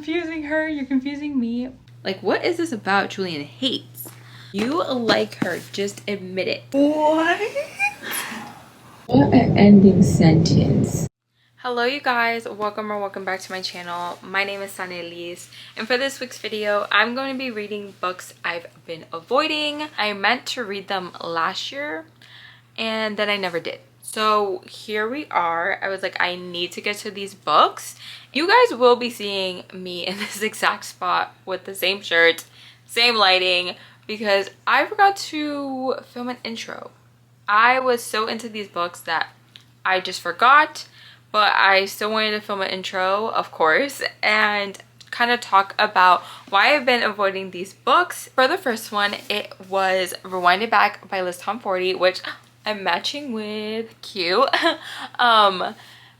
confusing her, you're confusing me. Like, what is this about Julian hates? You like her, just admit it. What? What an ending sentence. Hello you guys, welcome back to my channel. My name is Sanelys, and for this week's video, I'm going to be reading books I've been avoiding. I meant to read them last year, and then I never did. So here we are. I was like, I need to get to these books. You guys will be seeing me in this exact spot with the same shirt, same lighting, because I forgot to film an intro. I was so into these books that I just forgot, but I still wanted to film an intro, of course, and kind of talk about why I've been avoiding these books. For the first one, it was Rewind It Back by Liz Tom 40, which I'm matching with. Cute.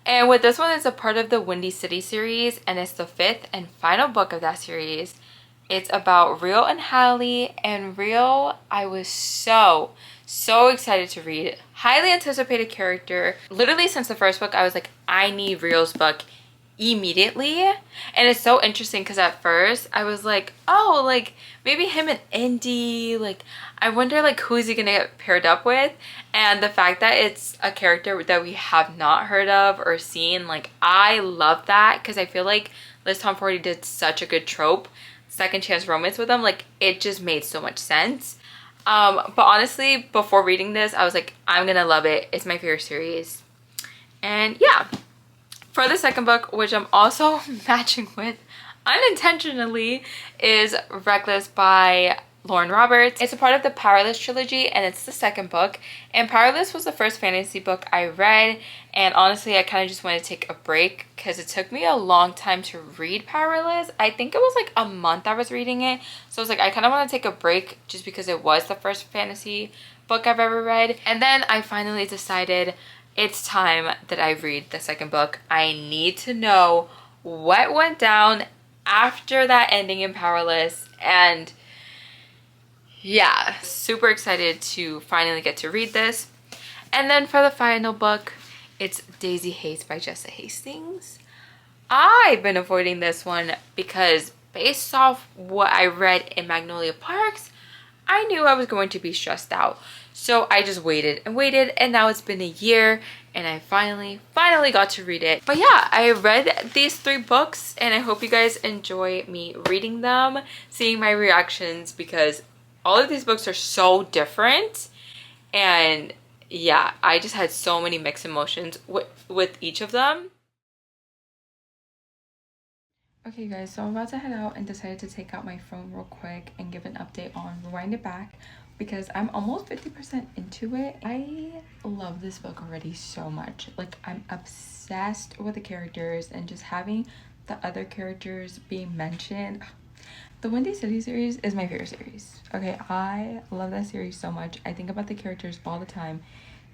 And with this one, it's a part of the Windy City series, and it's the 5th and final book of that series. It's about Rio and Hallie, and Rio, I was so excited to read. Highly anticipated character. Literally since the first book, I was like, I need Rio's book immediately. And it's so interesting because at first I was like, oh, like maybe him and Indy, like I wonder like who is he gonna get paired up with. And the fact that it's a character that we have not heard of or seen, like I love that, because I feel like Liz Tom 40 did such a good trope second chance romance with them. Like it just made so much sense. But honestly, before reading this, I was like, I'm gonna love it. It's my favorite series. And yeah, for the second book, which I'm also matching with unintentionally, is Reckless by Lauren Roberts. It's a part of the Powerless trilogy, and it's the second book. And Powerless was the first fantasy book I read, and honestly I kind of just wanted to take a break because it took me a long time to read Powerless. I think it was like a month I was reading it, so I was like, I kind of want to take a break just because it was the first fantasy book I've ever read. And then I finally decided it's time that I read the second book. I need to know what went down after that ending in Powerless, and yeah, super excited to finally get to read this. And then for the final book, it's Daisy Hates by Jessa Hastings. I've been avoiding this one because based off what I read in Magnolia Parks, I knew I was going to be stressed out. So I just waited and waited, and now it's been a year and I finally got to read it. But yeah, I read these 3 books and I hope you guys enjoy me reading them, seeing my reactions, because all of these books are so different. And yeah, I just had so many mixed emotions with each of them. Okay guys, so I'm about to head out and decided to take out my phone real quick and give an update on Rewind It Back, because I'm almost 50% into it. I love this book already so much. Like I'm obsessed with the characters and just having the other characters being mentioned. The Windy City series is my favorite series. Okay, I love that series so much. I think about the characters all the time.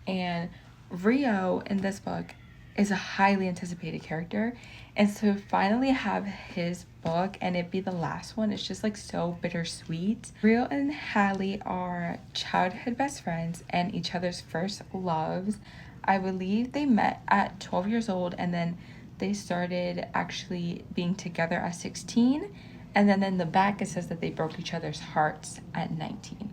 And Rio in this book is a highly anticipated character. And so finally have his book and it be the last one, it's just like so bittersweet. Rio and Hallie are childhood best friends and each other's first loves. I believe they met at 12 years old, and then they started actually being together at 16. And then in the back, it says that they broke each other's hearts at 19.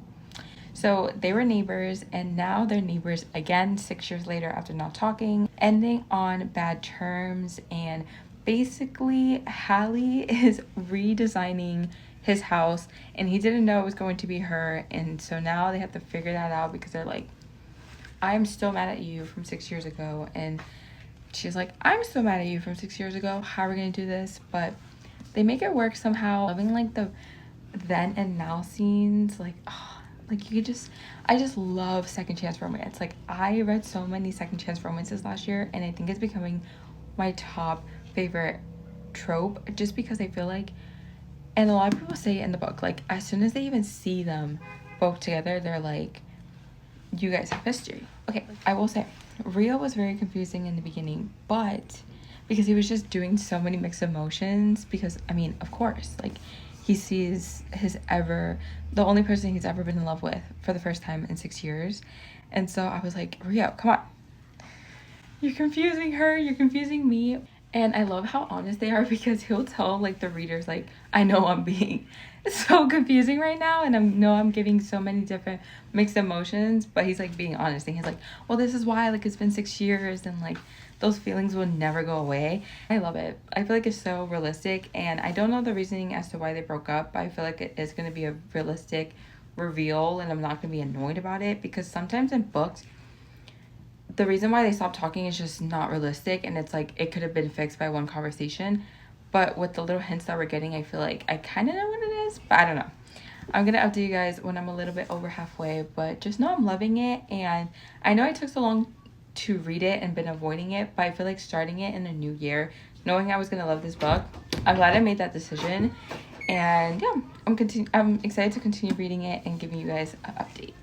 So they were neighbors, and now they're neighbors again 6 years later after not talking, ending on bad terms. And basically, Hallie is redesigning his house, and he didn't know it was going to be her. And so now they have to figure that out, because they're like, I'm still mad at you from 6 years ago. And she's like, I'm still mad at you from 6 years ago. How are we going to do this? But they make it work somehow. Loving like the then and now scenes, like oh, like you just, I just love second chance romance. Like I read so many second chance romances last year, and I think it's becoming my top favorite trope, just because I feel like, and a lot of people say in the book, like as soon as they even see them both together, they're like, you guys have history. Okay, I will say Rio was very confusing in the beginning, but because he was just doing so many mixed emotions, because I mean, of course, like he sees the only person he's ever been in love with for the first time in 6 years. And so I was like, Rio, come on, you're confusing her, you're confusing me. And I love how honest they are because he'll tell like the readers like, I know I'm being so confusing right now and I know I'm giving so many different mixed emotions, but he's like being honest and he's like, well, this is why, like, it's been 6 years and like those feelings will never go away. I love it. I feel like it's so realistic, and I don't know the reasoning as to why they broke up, but I feel like it is going to be a realistic reveal and I'm not going to be annoyed about it, because sometimes in books the reason why they stopped talking is just not realistic, and it's like it could have been fixed by one conversation. But with the little hints that we're getting, I feel like I kind of know what it is, but I don't know. I'm gonna update you guys when I'm a little bit over halfway, but just know I'm loving it. And I know I took so long to read it and been avoiding it, but I feel like starting it in a new year, knowing I was gonna love this book, I'm glad I made that decision. And yeah, I'm excited to continue reading it and giving you guys an update.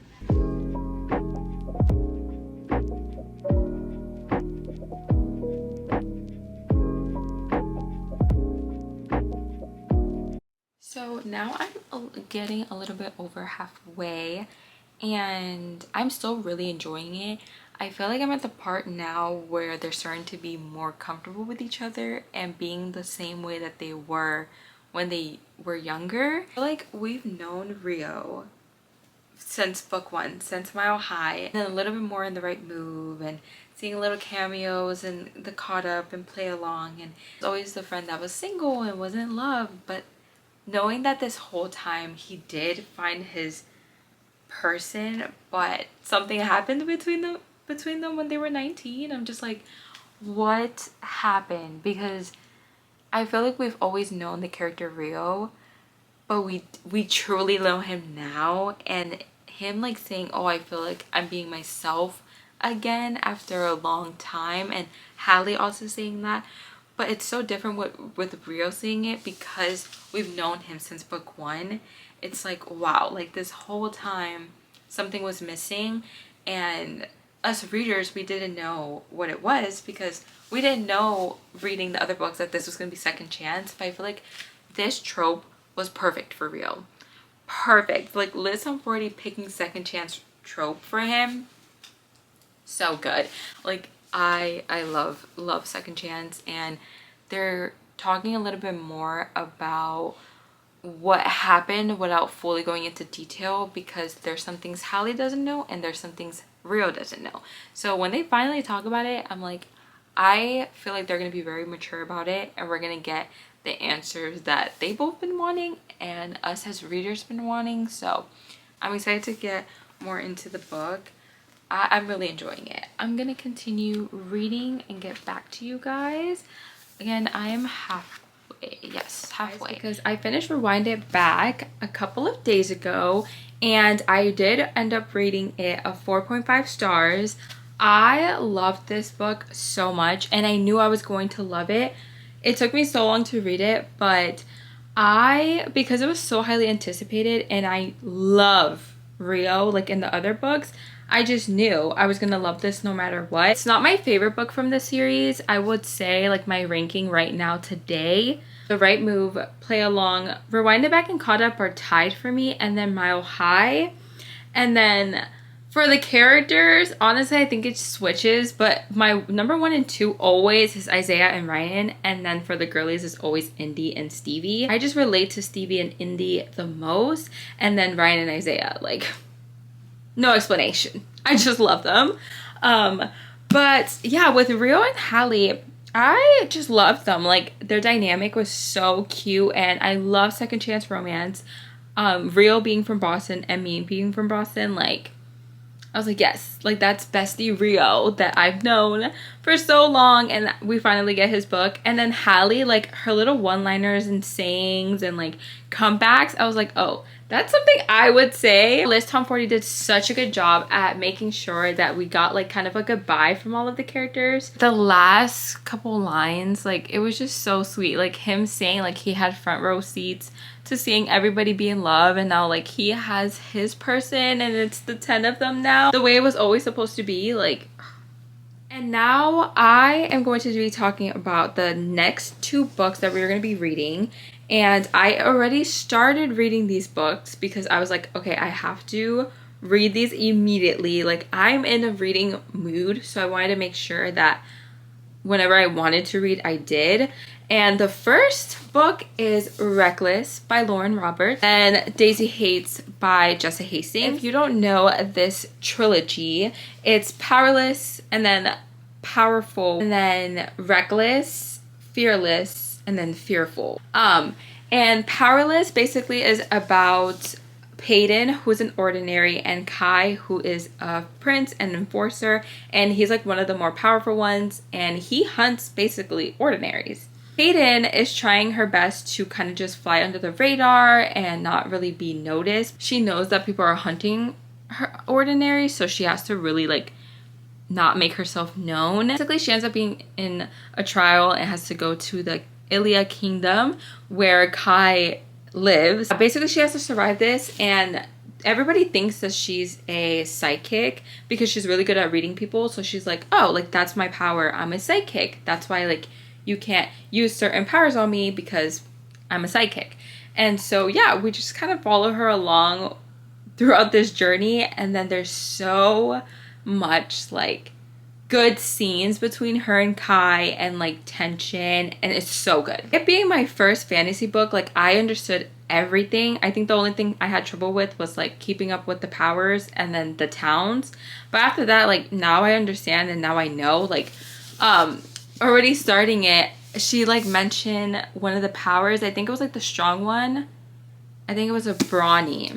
So now I'm getting a little bit over halfway and I'm still really enjoying it. I feel like I'm at the part now where they're starting to be more comfortable with each other and being the same way that they were when they were younger. I feel like we've known Rio since book one, since Mile High, and then a little bit more in The Right Move and seeing little cameos and the Caught Up and Play Along, and it's always the friend that was single and wasn't in love, but knowing that this whole time he did find his person, but something happened between them when they were 19. I'm just like, what happened? Because I feel like we've always known the character Rio, but we truly know him now, and him like saying, oh, I feel like I'm being myself again after a long time, and Hallie also saying that. But it's so different with Rio saying it because we've known him since book one. It's like, wow, like this whole time something was missing, and us readers, we didn't know what it was because we didn't know reading the other books that this was going to be second chance. But I feel like this trope was perfect for Rio. Perfect. Like Liz Humphreys picking second chance trope for him, so good. Like I love second chance, and they're talking a little bit more about what happened without fully going into detail, because there's some things Hallie doesn't know and there's some things Rio doesn't know. So when they finally talk about it, I'm like, I feel like they're going to be very mature about it, and we're going to get the answers that they both been wanting and us as readers been wanting. So I'm excited to get more into the book. I'm really enjoying it. I'm gonna continue reading and get back to you guys. Again, I am halfway. Yes, halfway. Because I finished Rewind It Back a couple of days ago, and I did end up rating it a 4.5 stars. I loved this book so much, and I knew I was going to love it. It took me so long to read it, but because it was so highly anticipated, and I love Rio, like in the other books, I just knew I was gonna love this no matter what. It's not my favorite book from the series. I would say like my ranking right now today, The Right Move, Play Along, Rewind It Back, and Caught Up are tied for me, and then Mile High. And then for the characters, honestly, I think it switches, but my number 1 and 2 always is Isaiah and Ryan, and then for the girlies is always Indy and Stevie. I just relate to Stevie and Indy the most, and then Ryan and Isaiah, like, no explanation. I just love them. But yeah, with Rio and Hallie, I just loved them. Like, their dynamic was so cute, and I love second chance romance. Rio being from Boston and me being from Boston, like, I was like, yes, like that's bestie Rio that I've known for so long, and we finally get his book. And then Hallie, like her little one-liners and sayings and like comebacks, I was like, oh, that's something I would say. Liz Humphreys did such a good job at making sure that we got like kind of a goodbye from all of the characters. The last couple lines, like it was just so sweet. Like him saying like he had front row seats to seeing everybody be in love, and now like he has his person and it's the 10 of them now, the way it was always supposed to be. Like, and now I am going to be talking about the next 2 books that we're going to be reading. And I already started reading these books because I was like, okay, I have to read these immediately. Like, I'm in a reading mood, so I wanted to make sure that whenever I wanted to read, I did. And the first book is Reckless by Lauren Roberts and Daisy Hates by Jessa Hastings. If you don't know this trilogy, it's Powerless and then Powerful and then Reckless, Fearless, and then Fearful. And Powerless basically is about Peyton, who's an ordinary, and Kai, who is a prince and enforcer, and he's like one of the more powerful ones, and he hunts basically ordinaries. Peyton is trying her best to kind of just fly under the radar and not really be noticed. She knows that people are hunting her ordinary, so she has to really like not make herself known. Basically, she ends up being in a trial and has to go to the Ilia Kingdom where Kai lives. Basically, she has to survive this, and everybody thinks that she's a psychic because she's really good at reading people. So she's like, oh, like that's my power. I'm a psychic. That's why like you can't use certain powers on me because I'm a psychic. And so yeah, we just kind of follow her along throughout this journey, and then there's so much like good scenes between her and Kai and like tension, and it's so good. It being my first fantasy book, like I understood everything. I think the only thing I had trouble with was like keeping up with the powers and then the towns, but after that, like now I understand and now I know. Like already starting it, she like mentioned one of the powers. I think it was like the strong one. I think it was a brawny.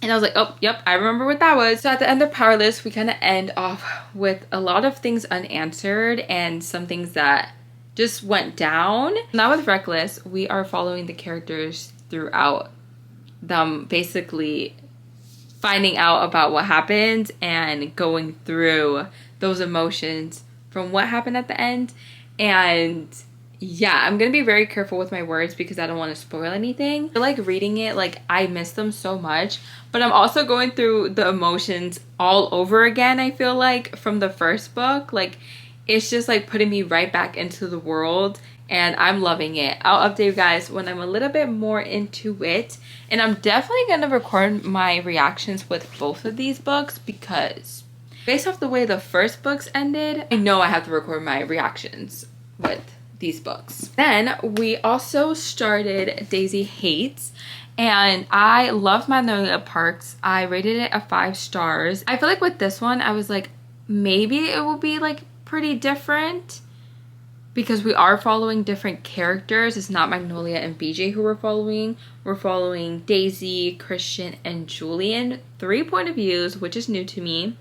And I was like, oh, yep, I remember what that was. So at the end of Powerless, we kind of end off with a lot of things unanswered and some things that just went down. Now with Reckless, we are following the characters throughout them basically finding out about what happened and going through those emotions from what happened at the end. And yeah, I'm gonna be very careful with my words because I don't want to spoil anything. I feel like reading it, like I miss them so much, but I'm also going through the emotions all over again. I feel like from the first book, like it's just like putting me right back into the world, and I'm loving it. I'll update you guys when I'm a little bit more into it, and I'm definitely gonna record my reactions with both of these books because based off the way the first books ended, I know I have to record my reactions with these books. Then we also started Daisy Hates, and I love Magnolia Parks. I rated it a 5 stars. I feel like with this one, I was like, maybe it will be like pretty different because we are following different characters. It's not Magnolia and BJ who we're following. We're following Daisy, Christian, and Julian. 3 point of views, which is new to me.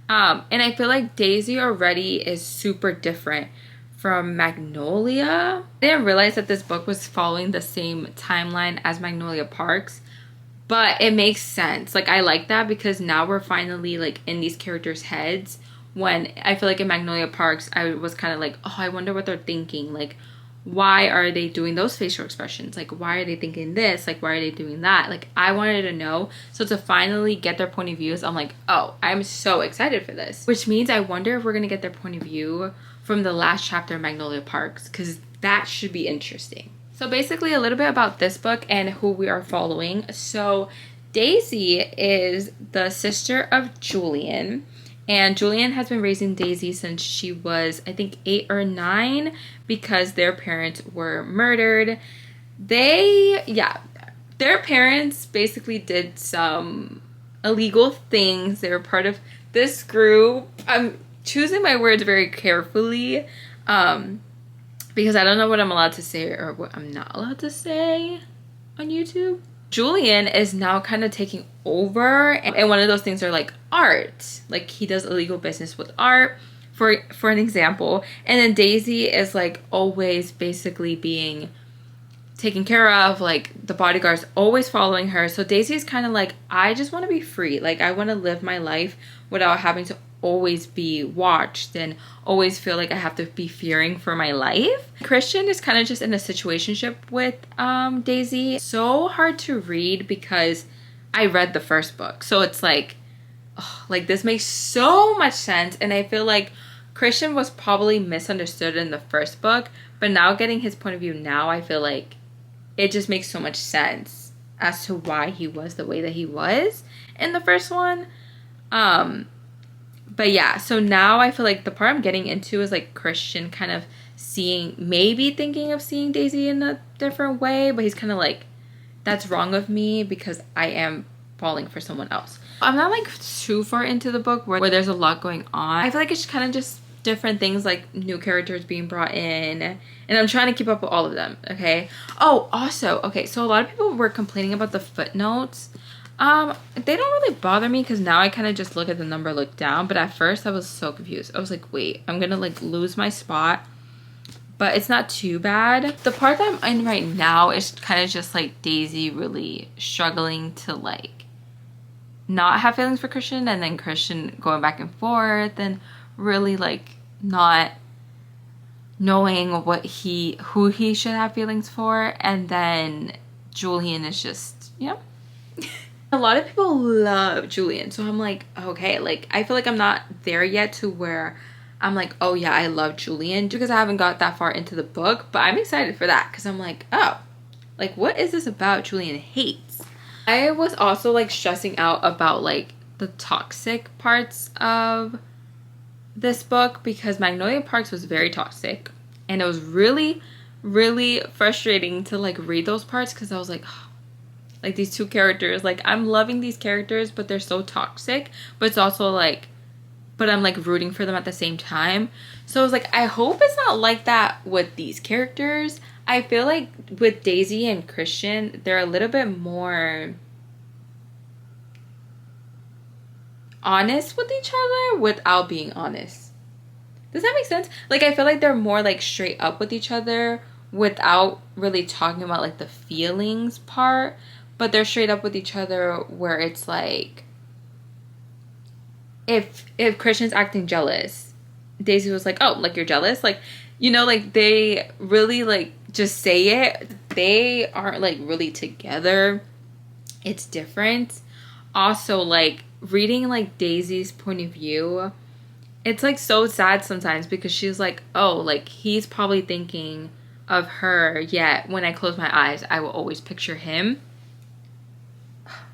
And I feel like Daisy already is super different from Magnolia. I didn't realize that this book was following the same timeline as Magnolia Parks, but it makes sense. Like I like that because now we're finally like in these characters' heads, when I feel like in Magnolia Parks I was kind of like, oh, I wonder what they're thinking. Like why are they doing those facial expressions? Like why are they thinking this? Like why are they doing that? Like I wanted to know. So to finally get their point of views, I'm like, oh, I'm so excited for this. Which means I wonder if we're gonna get their point of view from the last chapter of Magnolia Parks, because that should be interesting. So basically a little bit about this book and who we are following. So Daisy is the sister of Julian, and Julian has been raising Daisy since she was, I think, 8 or 9 because their parents were murdered. Their parents basically did some illegal things. They were part of this group. I'm choosing my words very carefully because I don't know what I'm allowed to say or what I'm not allowed to say on YouTube. Julian is now kind of taking over, and one of those things are like art. Like he does illegal business with art, for an example. And then Daisy is like always basically being taken care of, like the bodyguard's always following her. So Daisy's kind of like, I just want to be free. Like I want to live my life without having to always be watched and always feel like I have to be fearing for my life. Christian is kind of just in a situationship with Daisy. So hard to read because I read the first book, so it's like, oh, like this makes so much sense. And I feel like Christian was probably misunderstood in the first book, but now getting his point of view now, I feel like it just makes so much sense as to why he was the way that he was in the first one. But yeah, so now I feel like the part I'm getting into is like Christian kind of maybe thinking of seeing Daisy in a different way, but he's kind of like, that's wrong of me because I am falling for someone else. I'm not like too far into the book where there's a lot going on. I feel like it's kind of just different things, like new characters being brought in, and I'm trying to keep up with all of them. Okay. Oh, also, okay, so a lot of people were complaining about the footnotes. They don't really bother me because now I kind of just look at the number, look down, but at first I was so confused. I was like, wait, I'm gonna like lose my spot. But it's not too bad. The part that I'm in right now is kind of just like Daisy really struggling to like not have feelings for Christian, and then Christian going back and forth, and really like not knowing who he should have feelings for. And then Julian is just, you know. A lot of people love Julian, so I'm like, okay, like I feel like I'm not there yet to where I'm like, oh yeah, I love Julian, because I haven't got that far into the book. But I'm excited for that because I'm like, oh, like what is this about Julian hates? I was also like stressing out about like the toxic parts of this book because Magnolia Parks was very toxic, and it was really, really frustrating to like read those parts because I was like, oh, like these two characters, like I'm loving these characters, but they're so toxic. But it's also like, but I'm like rooting for them at the same time. So I was like, I hope it's not like that with these characters. I feel like with Daisy and Christian, they're a little bit more honest with each other without being honest. Does that make sense? Like I feel like they're more like straight up with each other without really talking about like the feelings part. But they're straight up with each other where it's like, if Christian's acting jealous, Daisy was like, oh, like you're jealous? Like, you know, like they really like just say it. They aren't like really together. It's different. Also, like reading like Daisy's point of view, it's like so sad sometimes because she's like, oh, like he's probably thinking of her, yet when I close my eyes, I will always picture him.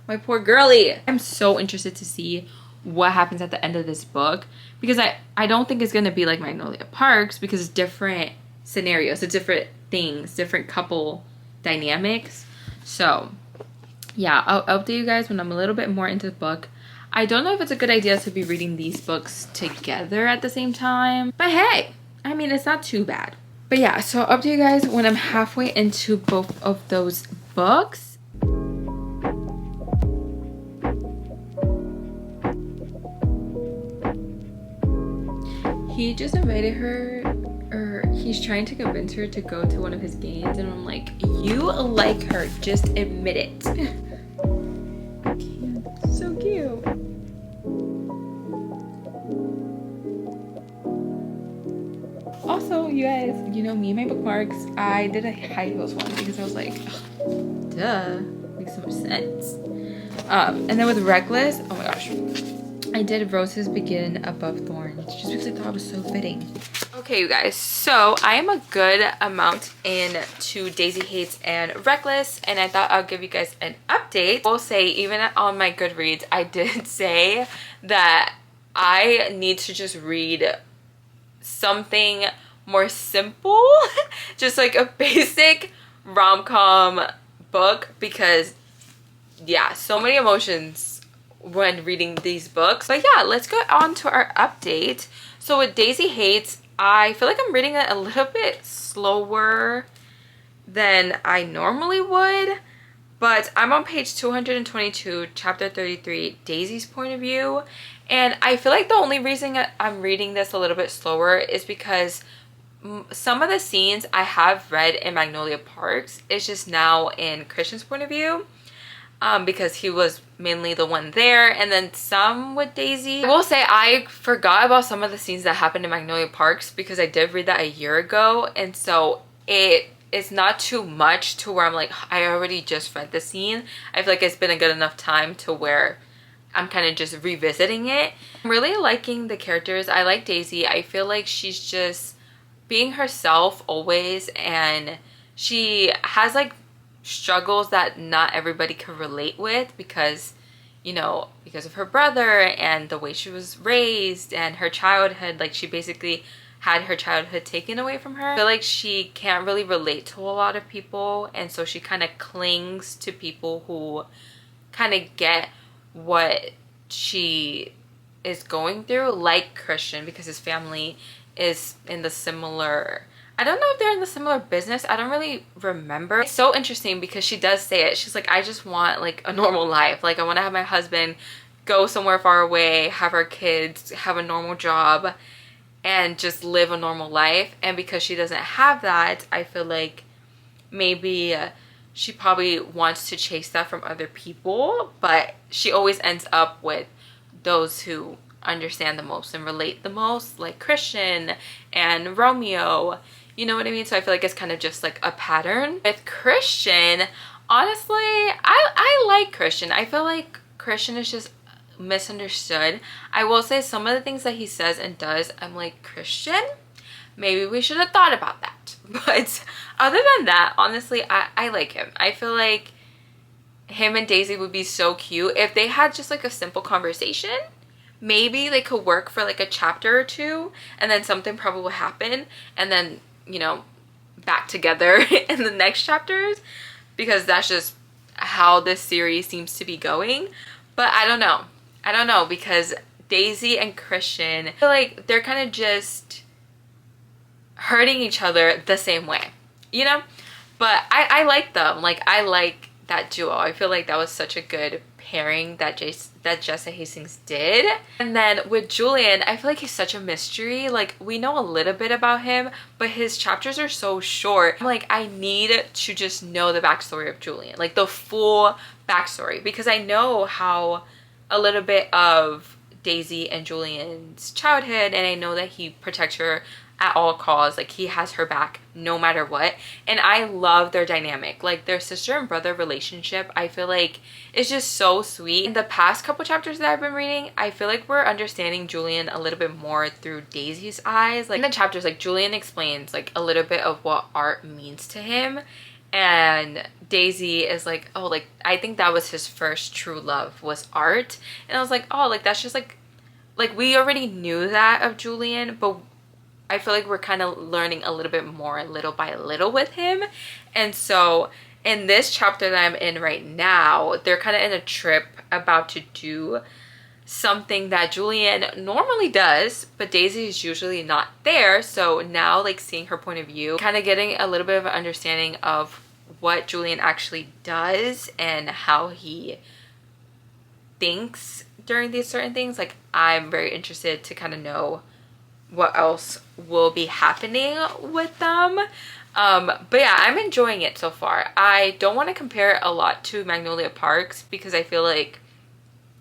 My poor girly. I'm so interested to see what happens at the end of this book, because I don't think it's going to be like Magnolia Parks, because it's different scenarios, it's different things, different couple dynamics. So yeah, I'll update you guys when I'm a little bit more into the book. I don't know if it's a good idea to be reading these books together at the same time, but hey, I mean, it's not too bad. But yeah, so I'll update you guys when I'm halfway into both of those books. He just invited her, or he's trying to convince her to go to one of his games, and I'm like, you like her, just admit it. So cute. Also, you guys, you know me and my bookmarks, I did a high heels one because I was like, duh, makes so much sense. And then with Reckless, oh my gosh, I did Roses Begin Above Thorns just because I thought it was so fitting. Okay, you guys, so I am a good amount into Daisy Hates and Reckless, and I thought I'll give you guys an update. I will say, even on my Goodreads, I did say that I need to just read something more simple, just like a basic rom-com book, because yeah, so many emotions when reading these books. But yeah, let's go on to our update. So with Daisy Hates, I feel like I'm reading it a little bit slower than I normally would, but I'm on page 222, chapter 33, Daisy's point of view. And I feel like the only reason I'm reading this a little bit slower is because some of the scenes I have read in Magnolia Parks is just now in Christian's point of view. Because he was mainly the one there, and then some with Daisy. I will say I forgot about some of the scenes that happened in Magnolia Parks because I did read that a year ago, and so it's not too much to where I'm like, I already just read the scene. I feel like it's been a good enough time to where I'm kind of just revisiting it. I'm really liking the characters. I like Daisy. I feel like she's just being herself always, and she has like struggles that not everybody can relate with, because you know, because of her brother and the way she was raised and her childhood, like she basically had her childhood taken away from her. I feel like she can't really relate to a lot of people, and so she kind of clings to people who kind of get what she is going through, like Christian, because his family is in the similar, I don't know if they're in the similar business, I don't really remember. It's so interesting because she does say it. She's like, I just want like a normal life. Like I want to have my husband go somewhere far away, have our kids, have a normal job, and just live a normal life. And because she doesn't have that, I feel like maybe she probably wants to chase that from other people, but she always ends up with those who understand the most and relate the most, like Christian and Romeo, you know what I mean? So I feel like it's kind of just like a pattern. With Christian, honestly, I like Christian. I feel like Christian is just misunderstood. I will say some of the things that he says and does, I'm like, Christian, maybe we should have thought about that. But other than that, honestly, I like him. I feel like him and Daisy would be so cute if they had just like a simple conversation. Maybe they could work for like a chapter or two, and then something probably will happen, and then, you know, back together in the next chapters, because that's just how this series seems to be going. But I don't know, because Daisy and Christian, I feel like they're kind of just hurting each other the same way, you know? But I like them. Like, I like that duo. I feel like that was such a good pairing that Jessa Hastings did. And then with Julian, I feel like he's such a mystery. Like, we know a little bit about him, but his chapters are so short. I'm like, I need to just know the backstory of Julian, like the full backstory, because I know how a little bit of Daisy and Julian's childhood, and I know that he protects her at all costs. Like, he has her back no matter what, and I love their dynamic. Like, their sister and brother relationship, I feel like it's just so sweet. In the past couple chapters that I've been reading, I feel like we're understanding Julian a little bit more through Daisy's eyes. Like, in the chapters, like, Julian explains like a little bit of what art means to him, and Daisy is like, oh, like, I think that was his first true love, was art. And I was like, oh, like, that's just like we already knew that of Julian, but I feel like we're kind of learning a little bit more little by little with him. And so in this chapter that I'm in right now, they're kind of in a trip about to do something that Julian normally does, but Daisy is usually not there. So now, like, seeing her point of view, kind of getting a little bit of an understanding of what Julian actually does and how he thinks during these certain things. Like, I'm very interested to kind of know what else will be happening with them. But yeah, I'm enjoying it so far. I don't want to compare it a lot to Magnolia Parks because I feel like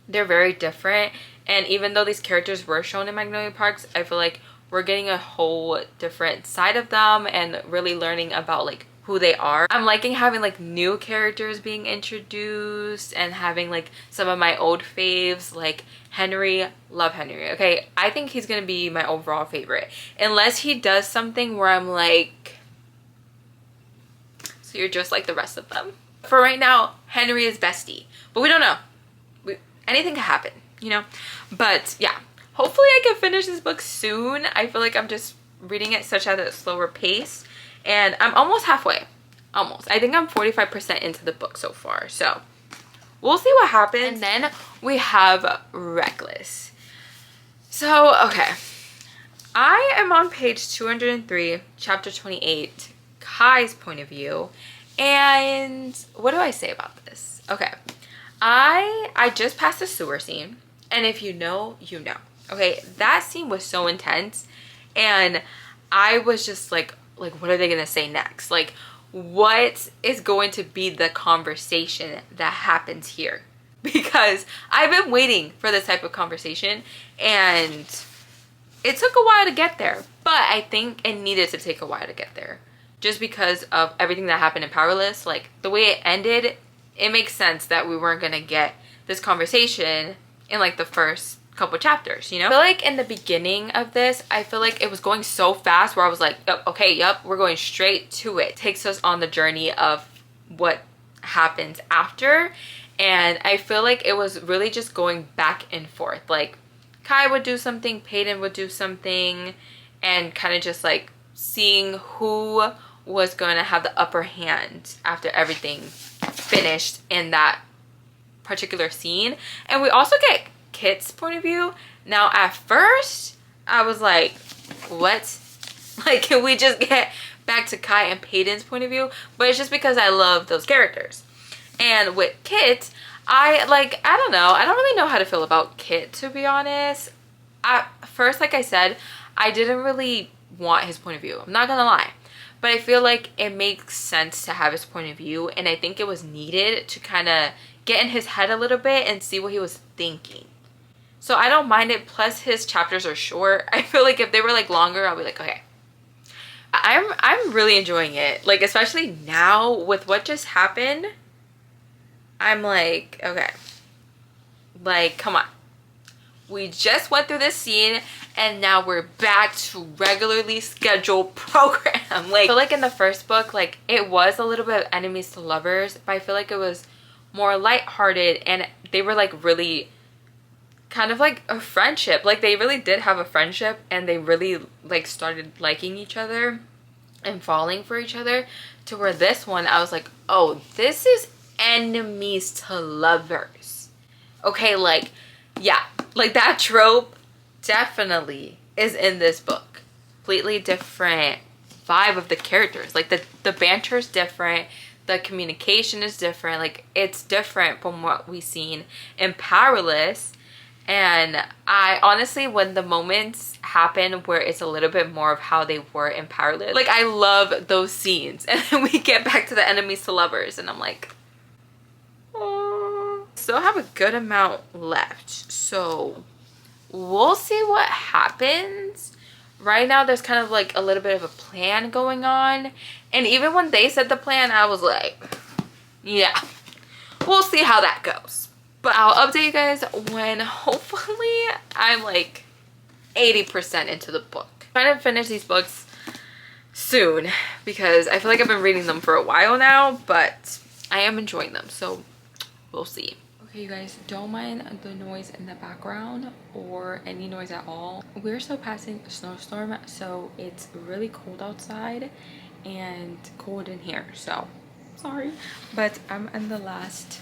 they're very different, and even though these characters were shown in Magnolia Parks, I feel like we're getting a whole different side of them and really learning about like who they are. I'm liking having like new characters being introduced and having like some of my old faves, like Henry. Love Henry. Okay, I think he's gonna be my overall favorite unless he does something where I'm like, so you're just like the rest of them. For right now, Henry is bestie, but we don't know. Anything could happen, you know? But yeah, hopefully I can finish this book soon. I feel like I'm just reading it such at a slower pace, and I'm almost halfway. Almost. I think I'm 45% into the book so far, so we'll see what happens. And then we have Reckless. So, okay. I am on page 203, chapter 28, Kai's point of view. And what do I say about this? Okay. I just passed the sewer scene, and if you know, you know. Okay, that scene was so intense, and I was just like what are they gonna say next? Like, what is going to be the conversation that happens here? Because I've been waiting for this type of conversation, and it took a while to get there, but I think it needed to take a while to get there, just because of everything that happened in Powerless. Like, the way it ended, it makes sense that we weren't gonna get this conversation in like the first couple chapters, you know? I feel like in the beginning of this, I feel like it was going so fast where I was like, oh, okay, yep, we're going straight to it. It takes us on the journey of what happens after. And I feel like it was really just going back and forth. Like Kai would do something, Peyton would do something, and kind of just like seeing who was going to have the upper hand after everything finished in that particular scene. And we also get Kit's point of view. Now at first I was like, what? Like, can we just get back to Kai and Peyton's point of view? But it's just because I love those characters. And with Kit, I don't know, I don't really know how to feel about Kit, to be honest. At first, like I said, I didn't really want his point of view, I'm not gonna lie. But I feel like it makes sense to have his point of view, and I think it was needed to kind of get in his head a little bit and see what he was thinking. So I don't mind it. Plus his chapters are short. I feel like if they were like longer, I'll be like, okay. I'm really enjoying it. Like, especially now with what just happened, I'm like, okay, like, come on. We just went through this scene and now we're back to regularly scheduled program. Like, I feel like in the first book, like, it was a little bit of enemies to lovers, but I feel like it was more lighthearted and they were like really kind of like a friendship. Like, they really did have a friendship and they really like started liking each other and falling for each other, to where this one I was like, oh, this is enemies to lovers. Okay, like, yeah, like that trope definitely is in this book. Completely different vibe of the characters. Like the banter is different, the communication is different, like it's different from what we've seen in Powerless. And I honestly, when the moments happen where it's a little bit more of how they were in Powerless, like I love those scenes. And then we get back to the enemies to lovers and I'm like, oh. Still have a good amount left, so we'll see what happens. Right now there's kind of like a little bit of a plan going on, and even when they said the plan, I was like, yeah, we'll see how that goes. But I'll update you guys when hopefully I'm like 80% into the book. I'm trying to finish these books soon because I feel like I've been reading them for a while now, but I am enjoying them, so we'll see. Okay, you guys, don't mind the noise in the background or any noise at all. We're still passing a snowstorm, so it's really cold outside and cold in here, so sorry. But I'm in the last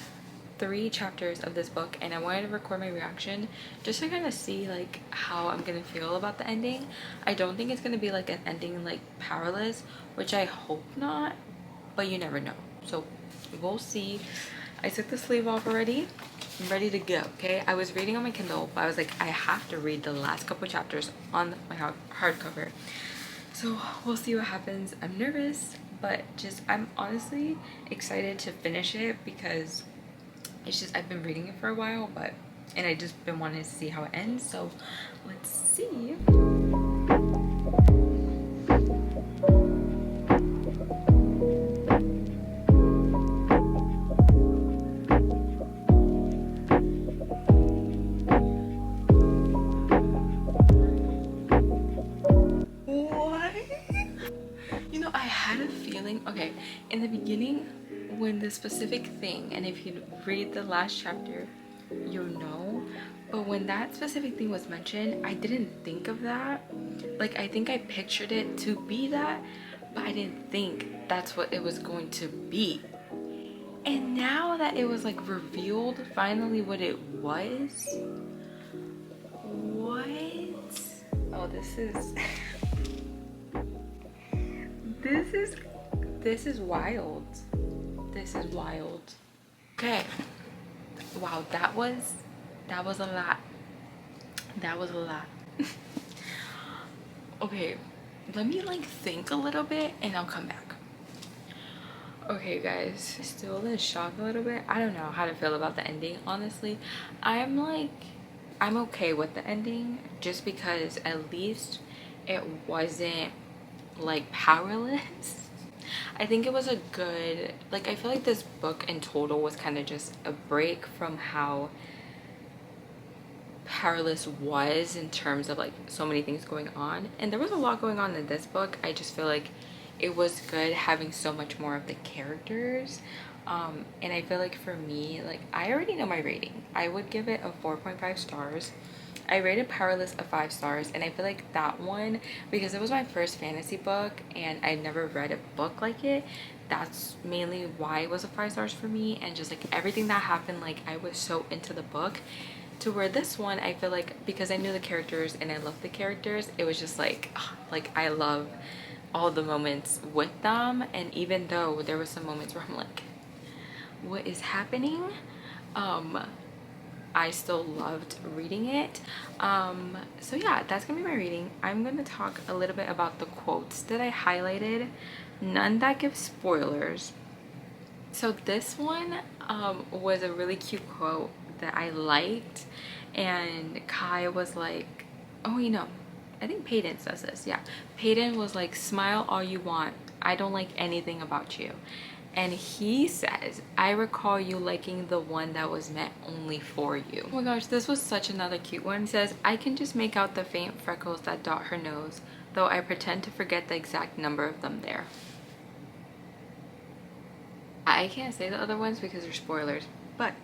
3 chapters of this book and I wanted to record my reaction just to kind of see like how I'm gonna feel about the ending. I don't think it's gonna be like an ending like Powerless, which I hope not, but you never know, so we'll see. I took the sleeve off already. I'm ready to go. Okay, I was reading on my Kindle, but I was like, I have to read the last couple chapters on my hardcover, so we'll see what happens. I'm nervous, but just I'm honestly excited to finish it because it's just I've been reading it for a while, and I just been wanting to see how it ends, so let's see. Okay, in the beginning, when the specific thing, and if you read the last chapter, you'll know, but when that specific thing was mentioned, I didn't think of that. Like, I think I pictured it to be that, but I didn't think that's what it was going to be. And now that it was like revealed finally what it was, what? Oh, this is this is wild. This is wild. Okay, wow, that was a lot. That was a lot. Okay, let me like think a little bit and I'll come back. Okay guys, still in shock a little bit. I don't know how to feel about the ending, honestly. I'm okay with the ending just because at least it wasn't like Powerless. I think it was a good, like, I feel like this book in total was kind of just a break from how Powerless was in terms of like so many things going on, and there was a lot going on in this book. I just feel like it was good having so much more of the characters. And I feel like for me, like I already know my rating. I would give it a 4.5 stars. I rated Powerless a 5 stars, and I feel like that one, because it was my first fantasy book and I never read a book like it, that's mainly why it was a 5 stars for me. And just like everything that happened, like I was so into the book, to where this one I feel like because I knew the characters and I loved the characters, it was just like I love all the moments with them. And even though there was some moments where I'm like, what is happening, I still loved reading it. So yeah, that's gonna be my reading. I'm gonna talk a little bit about the quotes that I highlighted, none that give spoilers. So this one was a really cute quote that I liked, and Kai was like, oh, you know, I think Peyton says this. Yeah, Peyton was like, smile all you want, I don't like anything about you. And he says, I recall you liking the one that was meant only for you. Oh my gosh, this was such another cute one. He says, I can just make out the faint freckles that dot her nose, though I pretend to forget the exact number of them there. I can't say the other ones because they're spoilers, but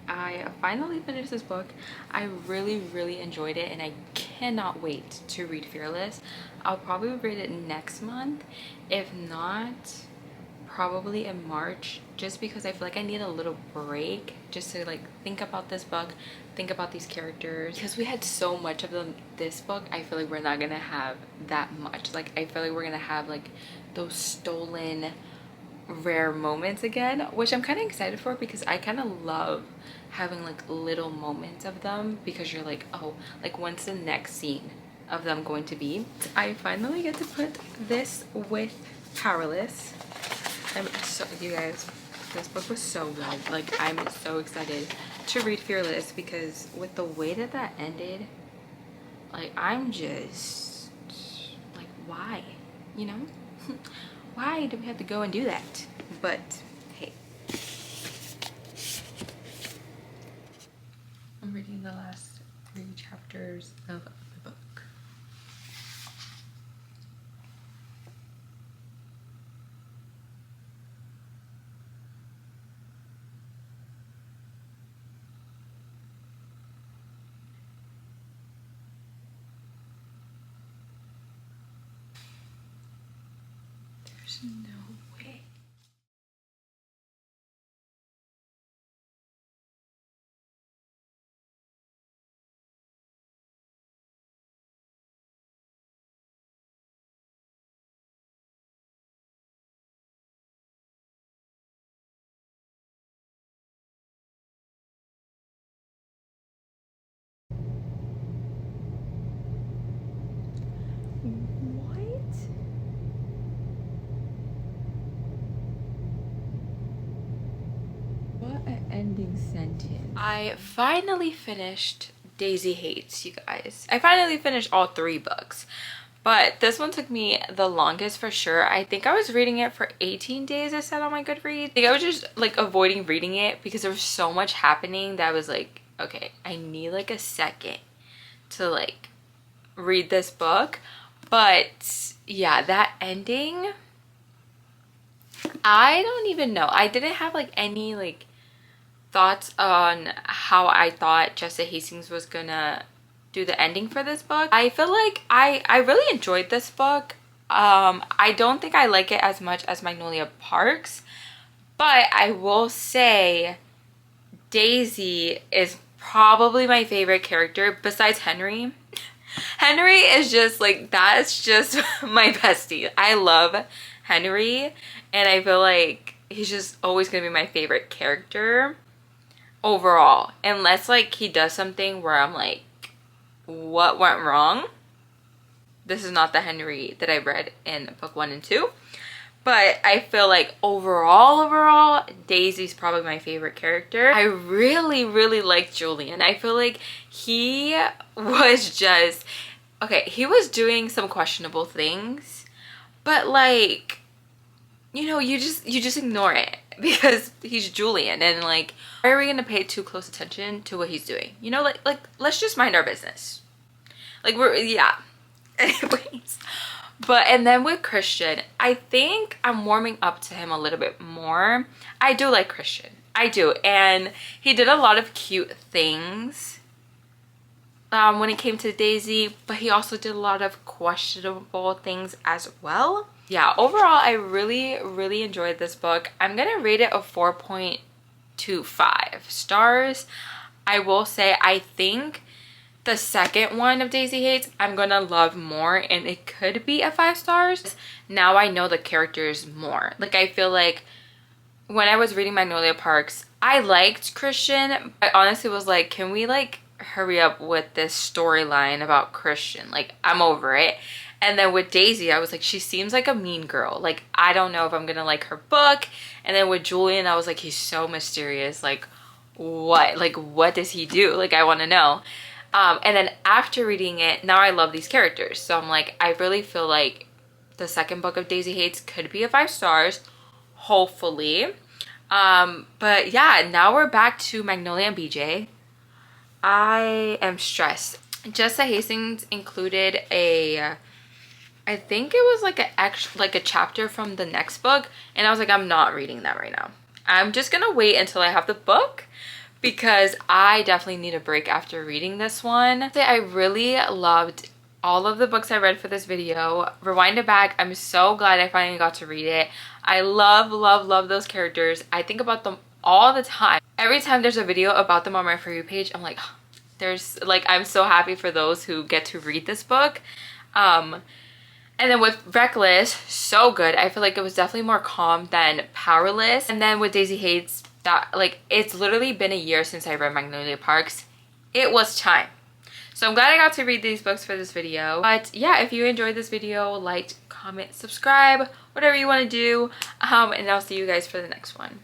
I finally finished this book. I really enjoyed it, and I cannot wait to read Fearless. I'll probably read it next month, if not probably in March, just because I feel like I need a little break just to like think about this book, think about these characters, because we had so much of them this book. I feel like we're not gonna have that much. Like I feel like we're gonna have like those stolen rare moments again, which I'm kind of excited for, because I kind of love having like little moments of them, because you're like, oh, like when's the next scene of them going to be. I finally get to put this with Powerless. I'm so, you guys, this book was so good. Like I'm so excited to read Fearless, because with the way that that ended, like I'm just like, why, you know? Why do we have to go and do that? But hey, I'm reading the last 3 chapters of the book. There's no way. What? What an ending sentence. I finally finished Daisy Hates, you guys. I finally finished all 3 books. But this one took me the longest for sure. I think I was reading it for 18 days, it said on my Goodreads. I think I was just like avoiding reading it because there was so much happening that I was like, okay, I need like a second to like read this book. But yeah, that ending, I don't even know. I didn't have like any like thoughts on how I thought Jessa Hastings was gonna do the ending for this book. I feel like I really enjoyed this book. I don't think I like it as much as Magnolia Parks, but I will say Daisy is probably my favorite character besides Henry. Henry is just like, that's just my bestie. I love Henry, and I feel like he's just always gonna be my favorite character overall, unless like he does something where I'm like, what went wrong? This is not the Henry that I read in book 1 and 2. But I feel like overall, Daisy's probably my favorite character. I really like Julian. I feel like he was just, okay, he was doing some questionable things, but like, you know, you just ignore it because he's Julian, and like, why are we gonna pay too close attention to what he's doing? You know, like let's just mind our business. Like yeah. Anyways, But and then with Christian, I think I'm warming up to him a little bit more. I do like Christian. I do. And he did a lot of cute things when it came to Daisy, but he also did a lot of questionable things as well. Yeah, overall, I really enjoyed this book. I'm gonna rate it a 4.25 stars. I will say I think the second one of Daisy Hates I'm gonna love more, and it could be a 5 stars. Now I know the characters more. Like, I feel like when I was reading Magnolia Parks, I liked Christian. I honestly was like, can we like hurry up with this storyline about Christian? Like, I'm over it. And then with Daisy, I was like, she seems like a mean girl. Like, I don't know if I'm gonna like her book. And then with Julian, I was like, he's so mysterious. Like, what? Like, what does he do? Like, I want to know. And then after reading it, now I love these characters. So I'm like, I really feel like the second book of Daisy Hates could be a 5 stars, hopefully. But yeah, now we're back to Magnolia and BJ. I am stressed. Jessa Hastings included a, I think it was like a chapter from the next book, and I was like, I'm not reading that right now. I'm just gonna wait until I have the book, because I definitely need a break after reading this one. I really loved all of the books I read for this video. Rewind it back, I'm so glad I finally got to read it. I love those characters. I think about them all the time. Every time there's a video about them on my For You page, I'm like, I'm so happy for those who get to read this book. And then with Reckless, so good. I feel like it was definitely more calm than Powerless. And then with Daisy Hates, that, like, it's literally been a year since I read Magnolia Parks. It was time. So I'm glad I got to read these books for this video. But yeah, if you enjoyed this video, like, comment, subscribe, whatever you want to do. And I'll see you guys for the next one.